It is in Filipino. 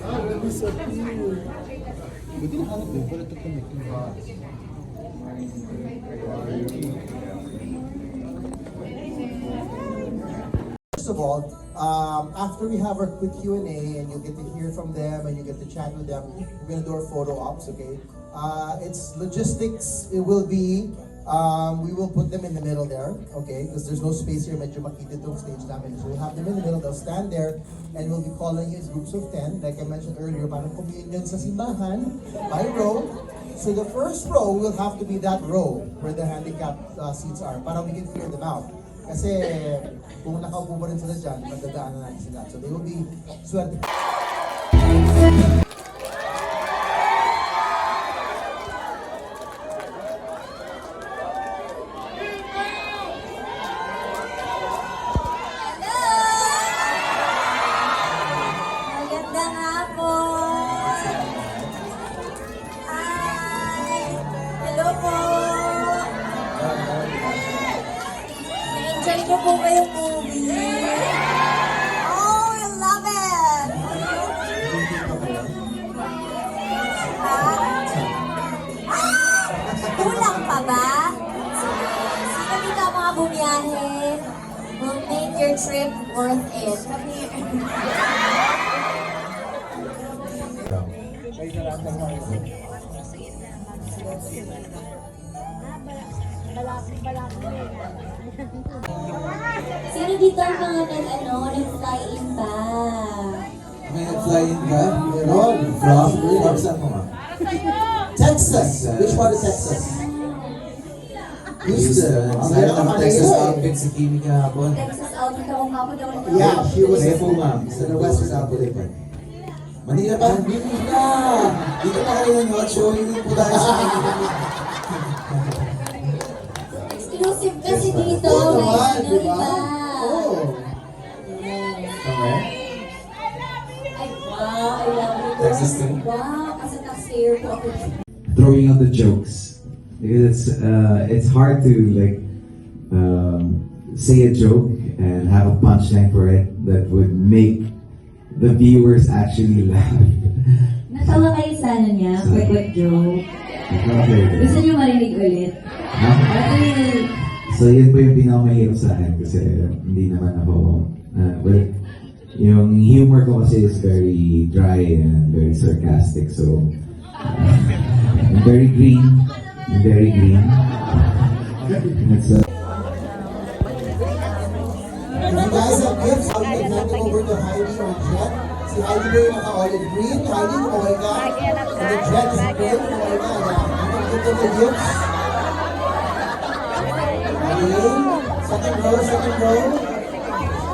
That'd be so cute. Buti nahanap mo, pero ito connecting. First of all, after we have our quick Q&A and you get to hear from them and you get to chat with them, we're gonna do our photo ops, okay? It's logistics. It will be, we will put them in the middle there, okay? Because there's no space here, medyo makita itong stage namin. So we'll have them in the middle, they'll stand there, and we'll be calling you as groups of 10. Like I mentioned earlier, parang communion sa simbahan, by row. So the first row will have to be that row where the handicapped seats are, para we can clear them out. Kasi kung nakaupo pa rin sila dyan, magdadaanan natin sila. So they will be swerte. Magandang hapon! Hi! Hello po! Na-enjoy ko po ba yung movie? Oh, I love it! Kulang pa ba? Sino dito ang mga bumiyahe? Will make your trip worth it. Come here. Sino dito ang mga nag-fly-in ba? May nag-fly-in ka? Meron. From saan mo nga? Texas! Which part of Texas? Houston. Saan ang Texas outfit si Kimi kahapon? Texas outfit ako hapon daw. Yeah, she was Kaya po ma'am, sa West Outlet. Manila ba? Manila! Dito na kayo ng hot show, hindi po tayo sa Exclusive kasi dito. Oo naman, Guys, di ba? iba. Oo. Somewhere? Ay, wow, I love it. Texas too? Wow, kasi taxpayer po ako. Throwing out the jokes because it's hard to say a joke and have a punchline for it that would make the viewers actually laugh. Natawa kayo sa ano niya? Quick joke. Okay. Gusto niyo marinig ulit? So yun po yung pinakamahirap sa akin kasi hindi naman ako, well, yung humor ko kasi is very dry and very sarcastic, so I'm very green. It's If you guys have gifts, I'll be handing over to Heidi or Jet. Si Heidi ba yung naka-olive green? Heidi, kumaway ka. And then Jet is green, kumaway ka. Yeah. You can give them the gifts. Okay. Second row.